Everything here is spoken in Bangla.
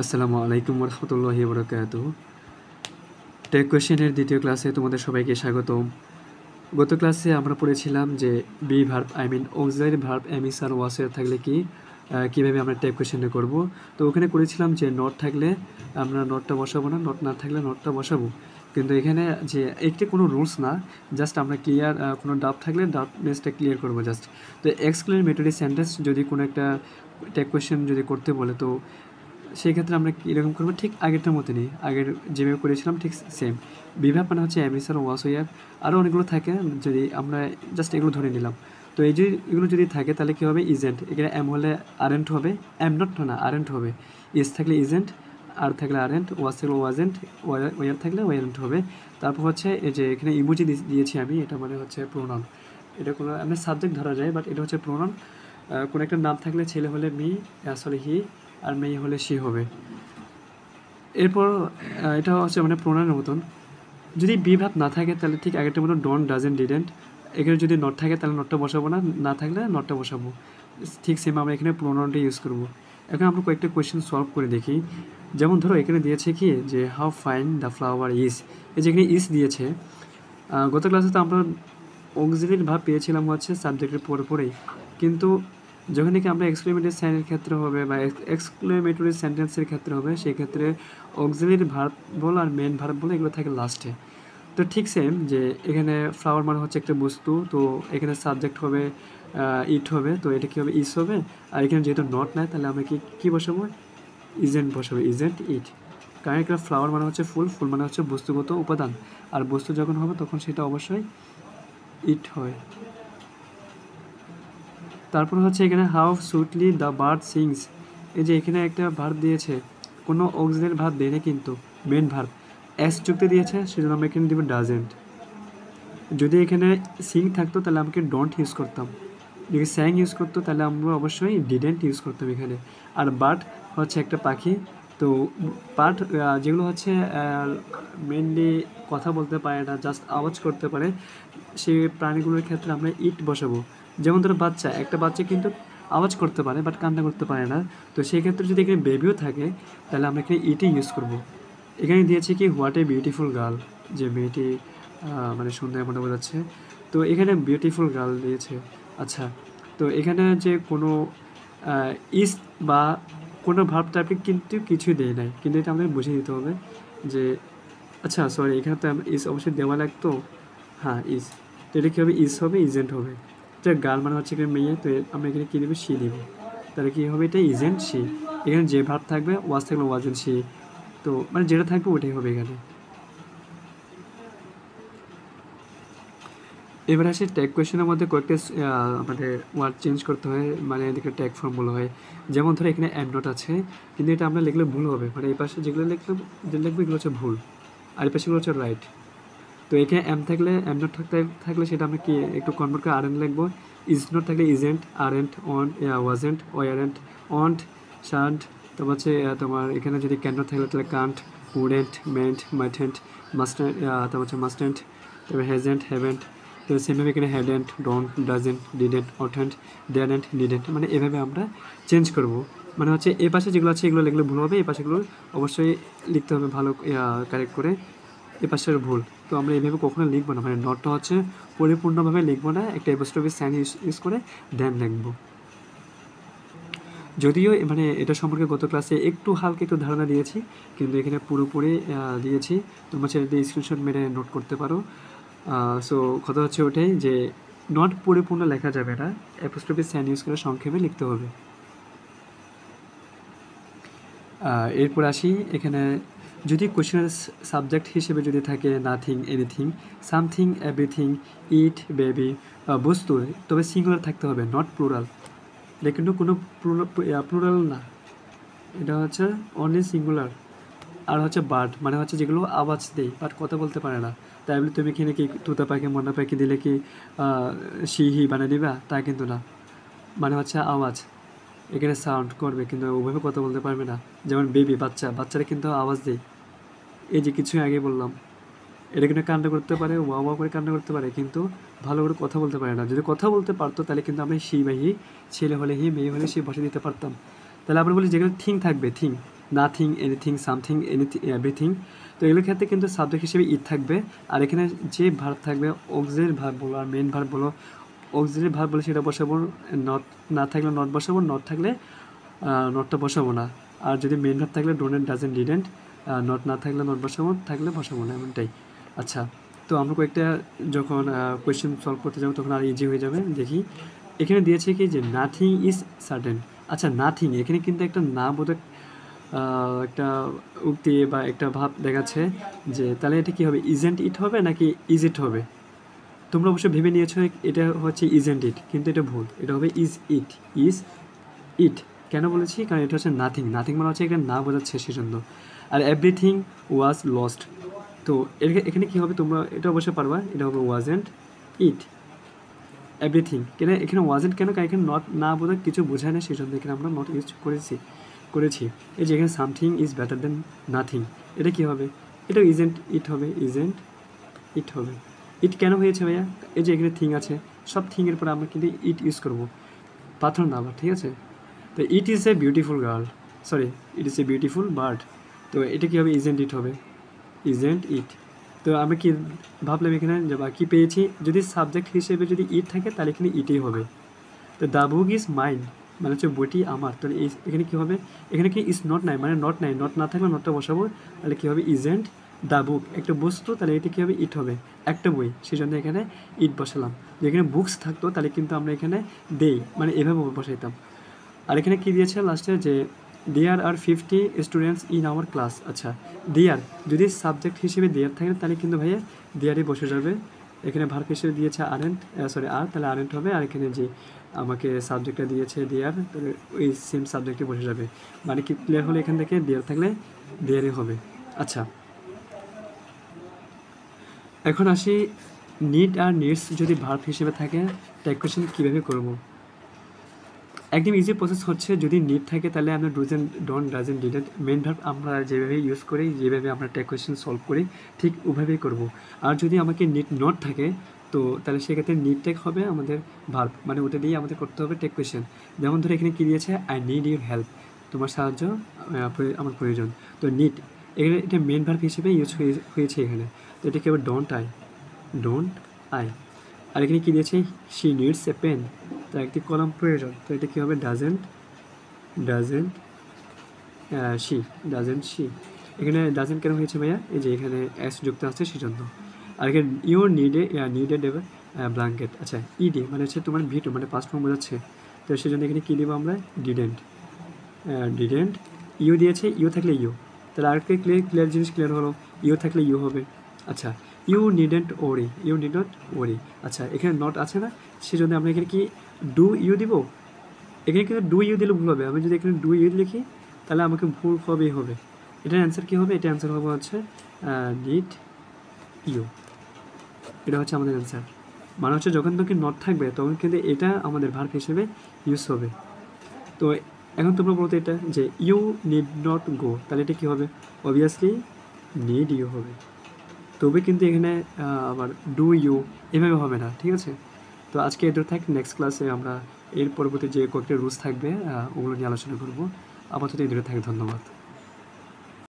আসসালামু আলাইকুম রহমতুল্লাহি বরকাতুহ। টেক কোয়েশ্চেনের দ্বিতীয় ক্লাসে তোমাদের সবাইকে স্বাগতম। গত ক্লাসে আমরা পড়েছিলাম যে be verb auxiliary verb aims আর ওয়াসের থাকলে কীভাবে আমরা টেক কোয়েশ্চেনটা করব। তো ওখানে করেছিলাম যে নট থাকলে আমরা নটটা বসাবো না, নট না থাকলে নটটা বসাবো। কিন্তু এখানে যে একটি কোনো রুলস না, জাস্ট আমরা ক্লিয়ার কোনো ডাউট থাকলে ডাউটনেসটা ক্লিয়ার করবো জাস্ট। তো এক্সক্লেমেটরি সেন্টেন্স যদি কোনো একটা টেক কোয়েশ্চেন যদি করতে বলে, তো সেই ক্ষেত্রে আমরা কীরকম করবো, ঠিক আগেরটার মতনই, আগের যেভাবে করেছিলাম ঠিক সেম। বিভাগ মানে হচ্ছে এমিসার ওয়াস ওয়ার, আরও অনেকগুলো থাকে, যদি আমরা জাস্ট এগুলো ধরে নিলাম। তো এই যে এগুলো যদি থাকে তাহলে কী হবে, ইজেন্ট। এখানে এম হলে আরেন্ট হবে, এম নট না আরেন্ট হবে। ইজ থাকলে ইজেন্ট, আর থাকলে আরেন্ট, ওয়াস থাকলে ওয়াজেন্ট, ওয়ার থাকলে ওয়ারেন্ট হবে। তারপর হচ্ছে এই যে এখানে ইমোজি দিয়েছি আমি, এটা মানে হচ্ছে প্রোনাউন। এটা কোনো এমনি সাবজেক্ট ধরা যায়, বাট এটা হচ্ছে প্রোনাউন। কোনো একটা নাম থাকলে ছেলে হলে মি, আসলে হি, আর মেয়ে হলে সি হবে। এরপর এটা হচ্ছে মানে প্রোনাউনের মতন। যদি বিভাব না থাকে তাহলে ঠিক আগেরটার মতো ডোন্ট, ডাজেন্ট, ডিডেন্ট। এখানে যদি নট থাকে তাহলে নটটা বসাবো না, না থাকলে নটটা বসাবো। ঠিক সেম আমরা এখানে প্রোনাউনটা ইউজ করবো। এখন আমরা কয়েকটা কোয়েশ্চেন সলভ করে দেখি। যেমন ধরো এখানে দিয়েছে কি যে how fine the flower is. এই যে এখানে ইজ দিয়েছে। গত ক্লাসে তো আমরা অক্সিলারি ভার্ব পেয়েছিলাম হচ্ছে সাবজেক্টের পরেই, কিন্তু যখন নাকি আমরা এক্সক্লেমেটরি সাইনের ক্ষেত্রে হবে বা এক্সক্লেমেটরি সেন্টেন্সের ক্ষেত্রে হবে, সেই ক্ষেত্রে অক্সিলারি ভার্ব বলো আর মেন ভার্ব বলো এগুলো থাকে লাস্টে। তো ঠিক সেম যে এখানে ফ্লাওয়ার মানে হচ্ছে একটা বস্তু, তো এখানে সাবজেক্ট হবে ইট হবে, তো এটা কী হবে, ইস হবে। আর এখানে যেহেতু নট নাই তাহলে আমরা কী বসাবো, ইজেন্ট বসাবো, ইজেন্ট ইট। কারণ এখানে ফ্লাওয়ার মানে হচ্ছে ফুল, ফুল মানে হচ্ছে বস্তুগত উপাদান, আর বস্তু যখন হবে তখন সেটা অবশ্যই ইট হয়। তারপর হচ্ছে এখানে how sweetly the bird sings. এই যে এখানে একটা ভার্ব দিয়েছে, কোনো অক্সিলারি ভার্ব দেয় না, কিন্তু মেন ভার্ব এস যুক্তি দিয়েছে, সেজন্য আমরা এখানে দেবো ডাজেন্ট। যদি এখানে সিং থাকতো তাহলে আমাকে ডোন্ট ইউজ করতাম, যদি স্যাং ইউজ করতো তাহলে আমরা অবশ্যই ডিডেন্ট ইউজ করতাম এখানে। আর বার্ড হচ্ছে একটা পাখি, তো বার্ড যেগুলো হচ্ছে মেনলি কথা বলতে পারে না, জাস্ট আওয়াজ করতে পারে, সেই প্রাণীগুলোর ক্ষেত্রে আমরা ইট বসাবো। যেমন ধরো বাচ্চা, একটা বাচ্চা কিন্তু আওয়াজ করতে পারে বাট কান্না করতে পারে না, তো সেই ক্ষেত্রে যদি এখানে বেবিও থাকে তাহলে আমরা এখানে ইটই ইউজ করব। এখানে দিয়েছি কি হোয়াট এ বিউটিফুল গার্ল, যে মেয়েটি মানে সুন্দর মনে বোঝাচ্ছে, তো এখানে বিউটিফুল গার্ল দিয়েছে। আচ্ছা, তো এখানে যে কোনো ইস বা কোনো ভার্ব টাইপের কিন্তু কিছুই দেয় নাই, কিন্তু এটা আমাদের বুঝিয়ে দিতে হবে যে, আচ্ছা সরি, এখানে তো ইস অবশ্যই দেওয়া লাগতো, হ্যাঁ ইস, তো এটা কী হবে, ইস হবে, ইজেন্ট হবে। তো গার্ল মানে হচ্ছে এখানে মেয়ে, তো আমরা এখানে কী দেবো, সি দেবো, তাহলে কী হবে, এটা ইজেন্ট সি। এখানে যে ভার্ব থাকবে, ওয়াজ থাকলে ওয়াজেন্ট সি, তো মানে যেটা থাকবে ওটাই হবে এখানে। এবার আসে ট্যাগ কোয়েশ্চেনের মধ্যে কয়েকটা আমাদের ওয়ার্ড চেঞ্জ করতে হয়, মানে এদিকে ট্যাগ ফর্মগুলো হয়। যেমন ধরো এখানে এম নট আছে, কিন্তু এটা আমরা লিখলে ভুল হবে, মানে এই পাশে যেগুলো লিখবে এগুলো হচ্ছে ভুল, আর এই পাশেগুলো হচ্ছে রাইট। তো এখানে এম থাকলে, এম নট থাকলে সেটা আমরা কি একটু কনভার্ট করে আরেন্ট লিখবো। ইজ নট থাকলে ইজেন্ট, আরেন্ট, অন, ওয়াজেন্ট, ওয়ারেন্ট, অন্ট, শান্ট। তারপর হচ্ছে তোমার এখানে যদি ক্যান নট থাকলে তাহলে can't, wouldn't, mayn't, mightn't, mustn't, তারপর হচ্ছে মাস্টেন্ট, তারপর হ্যাজেন্ট, হ্যাভেন্ট। তো সেমভাবে এখানে hadn't, don't, doesn't, didn't, oughtn't, didn't, didn't, মানে এভাবে আমরা চেঞ্জ করব। মানে হচ্ছে এই পাশে যেগুলো আছে এগুলো লিখলে ভুল হবে, এই পাশেগুলো অবশ্যই লিখতে হবে ভালো কারেক্ট করে, এই পাশের ভুল। তো আমরা এইভাবে কখনো লিখবো না, মানে নটটা হচ্ছে পরিপূর্ণভাবে লিখবো না, একটা অ্যাপোস্ট্রফি সাইন ইউজ করে দেন লিখবো। যদিও মানে এটা সম্পর্কে গত ক্লাসে একটু হালকা একটু ধারণা দিয়েছি, কিন্তু এখানে পুরোপুরি দিয়েছি, তোমরা সেটা দিয়ে স্ক্রিনশট মেরে নোট করতে পারো। সো কথা হচ্ছে ওটাই যে নট পরিপূর্ণ লেখা যাবে না, অ্যাপোস্ট্রফি সাইন ইউজ করে সংক্ষেপে লিখতে হবে। এরপর আসি, এখানে যদি কোয়েশ্চেনের সাবজেক্ট হিসেবে যদি থাকে নাথিং, এনিথিং, সামথিং, এভরিথিং, ইট, বেবি, বস্তু, তবে সিঙ্গুলার থাকতে হবে, নট প্লুরাল। এটা কিন্তু কোনো প্লুরাল না, এটা হচ্ছে অনলি সিঙ্গুলার। আর হচ্ছে বার্ড মানে হচ্ছে যেগুলো আওয়াজ দেয় বাট কথা বলতে পারে না, তাই বলে তুমি এখানে কি তুতা পাখি, মনা পাখি দিলে কি সি হি বানিয়ে দিবা, তা কিন্তু না। মানে হচ্ছে আওয়াজ, এখানে সাউন্ড করবে কিন্তু ওভাবে কথা বলতে পারবে না। যেমন বেবি, বাচ্চারা কিন্তু আওয়াজ দেয়, এই যে কিছু আগে বললাম, এটা কিন্তু কান্না করতে পারে, ওয়া ওয়া করে কান্না করতে পারে, কিন্তু ভালো করে কথা বলতে পারে না। যদি কথা বলতে পারতো তাহলে কিন্তু আমরা সি বা হি, ছেলে হলে হি, মেয়ে হলে সে বসে দিতে পারতাম। তাহলে আমরা বলি যেখানে থিং থাকবে, thing, nothing, anything, something, anything, everything. তো এগুলোর ক্ষেত্রে কিন্তু সাবজেক্ট হিসেবে ইট থাকবে। আর এখানে যে ভার্ব থাকবে, অক্সিলারি ভার্ব বলো আর মেন ভার্ব বলো, অক্সিলারি ভার্ব বলে সেটা বসাবো, নট না থাকলে নট বসাবো, নট থাকলে নটটা বসাবো না। আর যদি মেন ভার্ব থাকলে ডোন্ট, ডাজেন্ট, ডিডেন্ট, নট না থাকলে নট বসাবো, থাকলে বসাবো না, এমনটাই। আচ্ছা, তো আমরা কয়েকটা যখন কোয়েশ্চেন সলভ করতে যাবো তখন আর ইজি হয়ে যাবে। দেখি এখানে দিয়েছে কি যে নাথিং ইজ সার্টেন। আচ্ছা, নাথিং এখানে কিন্তু একটা না বোধক একটা উক্তি বা একটা ভাব দেখাচ্ছে, যে তাহলে এটা কি হবে, ইজেন্ট ইট হবে নাকি ইজ ইট হবে? তোমরা অবশ্যই ভেবে নিয়েছো এটা হচ্ছে ইজেন্ট ইট, কিন্তু এটা ভুল, এটা হবে ইজ ইট। ইজ ইট কেন বলেছি, কারণ এটা হচ্ছে নাথিং। নাথিং মানে হচ্ছে এটা না বোঝাচ্ছে সেজন্য। আর এভরিথিং ওয়াজ লস্ট, তো এখানে কী হবে, তোমরা এটা অবশ্যই পারবা, এটা হবে ওয়াজেন্ট ইট। এভরিথিং কেন এখানে ওয়াজেন্ট, কেন কারণ এখানে নট না বোঝা কিছু বোঝায় না, সেই জন্য এখানে আমরা নট ইউজ করেছি। এই যে এখানে something is better then nothing, এটা কী হবে, এটা ইজেন্ট ইট হবে, ইজেন্ট ইট হবে। ইট কেন হয়েছে ভাইয়া, এই যে এখানে থিং আছে, সব থিংয়ের পরে আমরা কিন্তু ইট ইউজ করবো, পাথর না আবার, ঠিক আছে। তো it is a beautiful girl, sorry it is a beautiful bird, তো এটা কী হবে, ইজেন্ট ইট হবে, ইজেন্ট ইট। তো আমরা কি ভাবলাম এখানে যে বা কী পেয়েছি, যদি সাবজেক্ট হিসেবে যদি ইট থাকে তাহলে এখানে ইটই হবে। তো দ্য বুক ইজ মাইন মানে হচ্ছে বইটি আমার, তাহলে এখানে কী হবে, এখানে কি ইজ নট নাই মানে নট নাই, নট না থাকলে নটটা বসাবো, তাহলে কী হবে, ইজেন্ট দ্য বুক, একটা বস্তু, তাহলে এটা কী হবে, ইট হবে, একটা বই, সেই জন্য এখানে ইট বসালাম। যেখানে বুকস থাকতো তাহলে কিন্তু আমরা এখানে দেই মানে এভাবে বসাইতাম। আর এখানে কী দিয়েছে লাস্টে, যে দেয়ার আর 50 স্টুডেন্টস ইন আওয়ার ক্লাস। আচ্ছা, দেয়ার যদি সাবজেক্ট হিসেবে দেয়ার থাকে তাহলে কিন্তু ভাইয়া দেয়ারই বসে যাবে। এখানে ভার্ব হিসেবে দিয়েছে আরেন্ট, আর তাহলে আরেন্ট হবে, আর এখানে যে আমাকে সাবজেক্টটা দিয়েছে দেয়ার, তাহলে ওই সেম সাবজেক্টে বসে যাবে। মানে কি ক্লিয়ার হলে এখান থেকে দেয়ার থাকলে দেয়ারই হবে। আচ্ছা, এখন আসি নিড আর নিডস যদি ভার্ব হিসেবে থাকে ট্যাগ কোয়েশ্চেন কীভাবে করবো। একদম ইজি প্রসেস হচ্ছে, যদি নিড থাকে তাহলে আমরা doesn't, don't, doesn't, didn't, main verb আমরা যেভাবে ইউজ করি, যেভাবে আমরা ট্যাগ কোয়েশ্চেন সলভ করি ঠিক ওভাবেই করব। আর যদি আমাকে নিড নট থাকে তো তাহলে সেক্ষেত্রে নিড ট্যাগ হবে আমাদের ভার্ব, মানে ওটা দিয়ে আমাদের করতে হবে ট্যাগ কোয়েশ্চেন। যেমন ধরে এখানে কী দিয়েছে, আই নিড ইউর হেল্প, তোমার সাহায্য আমার প্রয়োজন। তো নিড এখানে এটা মেন ভার্ব হিসেবে ইউজ হয়েছে এখানে, তো এটা কী হবে, ডোন্ট আই, ডোন্ট আই। আর এখানে কী দিয়েছে, শি নিডস এ পেন, তার একটি কলম প্রয়োজন, তো এটা কী হবে, doesn't, doesn't she, doesn't she. এখানে ডাজেন্ট কেন হয়েছে ভাইয়া, এই যে এখানে এস যুক্ত আছে সেজন্য। আর এখানে ইউ নিডেড এ ব্ল্যাঙ্কেট। আচ্ছা, ইডি মানে হচ্ছে তোমার ভিটু মানে পাস্ট ফর্ম বোঝাচ্ছে, তো সেজন্য এখানে কী দেবো আমরা, ডিডেন্ট, ডিডেন্ট। ইউ দিয়েছে, ইউ থাকলে ইউ, তাহলে আরেকটা ক্লিয়ার জিনিস ক্লিয়ার হলো, ইউ থাকলে ইউ হবে। আচ্ছা, ইউ নিডেন্ট ওরি, ইউ নিড নট ওরি। আচ্ছা, এখানে নট আছে না, সেজন্য আমরা এখানে কি ডু ইউ দিব, এখানে কিন্তু ডু ইউ দিলে ভুল হবে। আমি যদি এখানে ডু ইউ লিখি তাহলে আমাকে ভুল হবেই হবে। এটার অ্যান্সার কী হবে, এটা অ্যান্সার হবে হচ্ছে নিড ইউ, এটা হচ্ছে আমাদের অ্যান্সার। মানে হচ্ছে যখন তোকে নট থাকবে তখন কিন্তু এটা আমাদের ভার্ব হিসেবে ইউজ হবে। তো এখন তোমরা বলতে এটা যে ইউ নিড নট গো, তাহলে এটা কী হবে, অবভিয়াসলি নিড ইউ হবে। তবে কিন্তু এখানে আবার ডু ইউ এভাবে হবে না, ঠিক আছে। তো আজকে এদের থাক, নেক্সট ক্লাসে আমরা এর পরবর্তী যে কয়েকটা রুলস থাকবে ওগুলো নিয়ে আলোচনা করবো। আপাতত এদের থাক, ধন্যবাদ।